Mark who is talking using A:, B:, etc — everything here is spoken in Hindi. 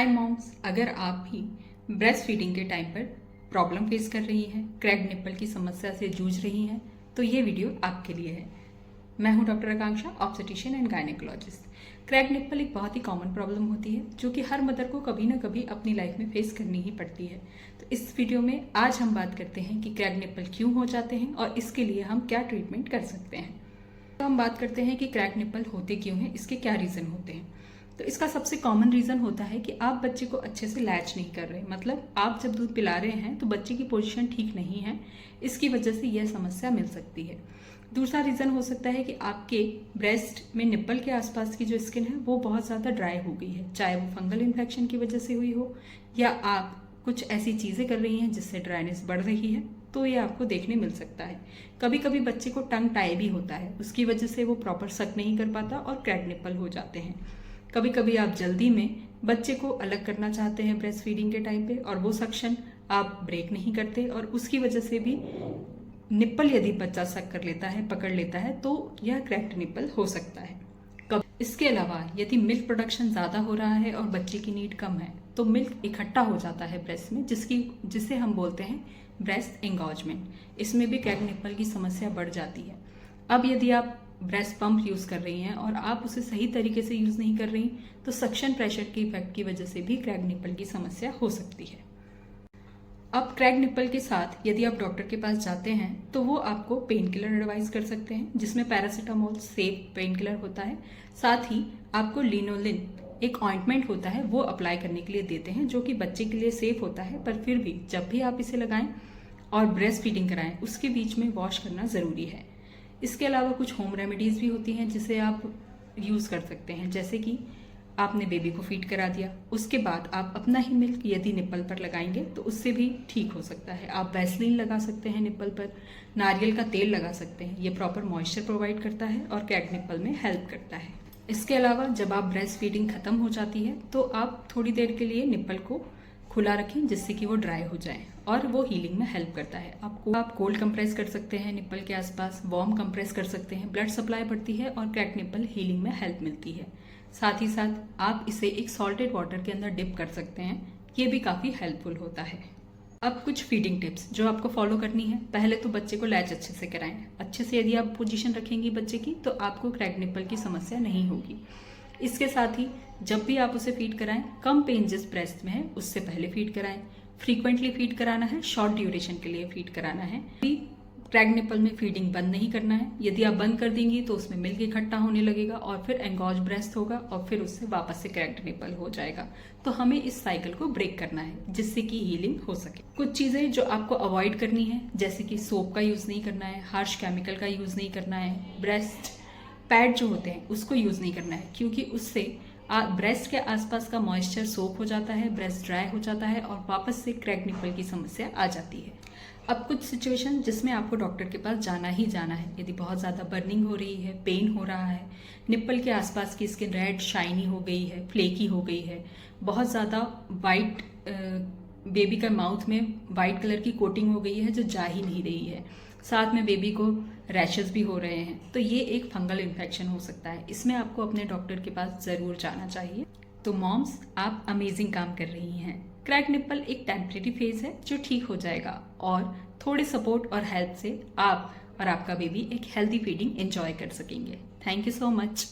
A: हाय मॉम्स, अगर आप भी ब्रेस्ट फीडिंग के टाइम पर प्रॉब्लम फेस कर रही हैं, क्रैक्ड निप्पल की समस्या से जूझ रही हैं, तो ये वीडियो आपके लिए है। मैं हूं doctor Akanksha, obstetrician and gynaecologist. Cracked nipple एक बहुत ही कॉमन प्रॉब्लम होती है जो कि हर मदर को कभी ना कभी अपनी लाइफ में फेस करनी ही पड़ती है। तो इस वीडियो में आज हम बात करते हैं कि क्रैक्ड निप्पल क्यों हो जाते हैं और इसके लिए हम क्या ट्रीटमेंट कर सकते हैं। तो हम बात करते हैं कि क्रैक्ड निप्पल होते क्यों हैं, इसके क्या रीज़न होते हैं। तो इसका सबसे कॉमन रीज़न होता है कि आप बच्चे को अच्छे से लैच नहीं कर रहे, मतलब आप जब दूध पिला रहे हैं तो बच्चे की पोजीशन ठीक नहीं है, इसकी वजह से यह समस्या मिल सकती है। दूसरा रीज़न हो सकता है कि आपके ब्रेस्ट में निप्पल के आसपास की जो स्किन है वो बहुत ज़्यादा ड्राई हो गई है, चाहे वो फंगल इन्फेक्शन की वजह से हुई हो या आप कुछ ऐसी चीज़ें कर रही हैं जिससे ड्राइनेस बढ़ रही है, तो ये आपको देखने मिल सकता है। कभी कभी बच्चे को टंग टाई भी होता है, उसकी वजह से वो प्रॉपर सक नहीं कर पाता और क्रैक्ड निप्पल हो जाते हैं। कभी कभी आप जल्दी में बच्चे को अलग करना चाहते हैं ब्रेस्ट फीडिंग के टाइम पे और वो सक्शन आप ब्रेक नहीं करते और उसकी वजह से भी निप्पल यदि बच्चा सक कर लेता है, पकड़ लेता है, तो यह क्रैक्ड निप्पल हो सकता है। इसके अलावा यदि मिल्क प्रोडक्शन ज़्यादा हो रहा है और बच्चे की नीड कम है तो मिल्क इकट्ठा हो जाता है ब्रेस्ट में, जिसे हम बोलते हैं ब्रेस्ट एंगॉजमेंट। इसमें भी क्रैक्ड निप्पल की समस्या बढ़ जाती है। अब यदि आप ब्रेस्ट पंप यूज़ कर रही हैं और आप उसे सही तरीके से यूज़ नहीं कर रही तो सक्शन प्रेशर के इफेक्ट की वजह से भी क्रैक्ड निप्पल की समस्या हो सकती है। अब क्रैक्ड निप्पल के साथ यदि आप डॉक्टर के पास जाते हैं तो वो आपको पेन किलर एडवाइस कर सकते हैं, जिसमें पैरासीटामोल सेफ पेन किलर होता है। साथ ही आपको लिनोलिन एक ऑइंटमेंट होता है वो अप्लाई करने के लिए देते हैं, जो कि बच्चे के लिए सेफ होता है, पर फिर भी जब भी आप इसे लगाएं और ब्रेस्ट फीडिंग कराएं उसके बीच में वॉश करना ज़रूरी है। इसके अलावा कुछ होम रेमेडीज़ भी होती हैं जिसे आप यूज़ कर सकते हैं, जैसे कि आपने बेबी को फीड करा दिया, उसके बाद आप अपना ही मिल्क यदि निप्पल पर लगाएंगे तो उससे भी ठीक हो सकता है। आप वैसलीन लगा सकते हैं निप्पल पर, नारियल का तेल लगा सकते हैं, ये प्रॉपर मॉइस्चर प्रोवाइड करता है और क्रैक्ड निप्पल में हेल्प करता है। इसके अलावा जब आप ब्रेस्ट फीडिंग खत्म हो जाती है तो आप थोड़ी देर के लिए निप्पल को खुला रखें जिससे कि वो ड्राई हो जाए और वो हीलिंग में हेल्प करता है। आप कोल्ड कंप्रेस कर सकते हैं निप्पल के आसपास, वार्म कंप्रेस कर सकते हैं, ब्लड सप्लाई बढ़ती है और क्रैक्ड निप्पल हीलिंग में हेल्प मिलती है। साथ ही साथ आप इसे एक सॉल्टेड वाटर के अंदर डिप कर सकते हैं, ये भी काफ़ी हेल्पफुल होता है। अब कुछ फीडिंग टिप्स जो आपको फॉलो करनी है। पहले तो बच्चे को लैच अच्छे से कराएं। अच्छे से यदि आप पोजीशन रखेंगी बच्चे की तो आपको क्रैक्ड निप्पल की समस्या नहीं होगी। इसके साथ ही जब भी आप उसे फीड कराएं, कम पेन जिस ब्रेस्ट में है उससे पहले फीड कराएं। फ्रीक्वेंटली फीड कराना है, शॉर्ट ड्यूरेशन के लिए फीड कराना है। क्रैक्ड निप्पल में फीडिंग बंद नहीं करना है, यदि आप बंद कर देंगी तो उसमें मिल्क इकट्ठा होने लगेगा और फिर एंगॉज ब्रेस्ट होगा और फिर उससे वापस से क्रैक्ड निप्पल हो जाएगा। तो हमें इस साइकिल को ब्रेक करना है जिससे कि हीलिंग हो सके। कुछ चीज़ें जो आपको अवॉइड करनी है, जैसे कि सोप का यूज़ नहीं करना है, हार्श केमिकल का यूज़ नहीं करना है, ब्रेस्ट पैड जो होते हैं उसको यूज़ नहीं करना है, क्योंकि उससे ब्रेस्ट के आसपास का मॉइस्चर सोक हो जाता है, ब्रेस्ट ड्राई हो जाता है और वापस से क्रैक्ड निप्पल की समस्या आ जाती है। अब कुछ सिचुएशन जिसमें आपको डॉक्टर के पास जाना ही जाना है, यदि बहुत ज़्यादा बर्निंग हो रही है, पेन हो रहा है, निप्पल के आसपास की स्किन रेड शाइनी हो गई है, फ्लेकी हो गई है, बहुत ज़्यादा वाइट बेबी का माउथ में वाइट कलर की कोटिंग हो गई है जो जा ही नहीं रही है, साथ में बेबी को रैशेस भी हो रहे हैं, तो ये एक फंगल इन्फेक्शन हो सकता है। इसमें आपको अपने डॉक्टर के पास ज़रूर जाना चाहिए। तो मॉम्स, आप अमेजिंग काम कर रही हैं। क्रैक्ड निप्पल एक टेम्परेरी फेज है जो ठीक हो जाएगा और थोड़े सपोर्ट और हेल्प से आप और आपका बेबी एक हेल्दी फीडिंग एंजॉय कर सकेंगे। Thank you so much.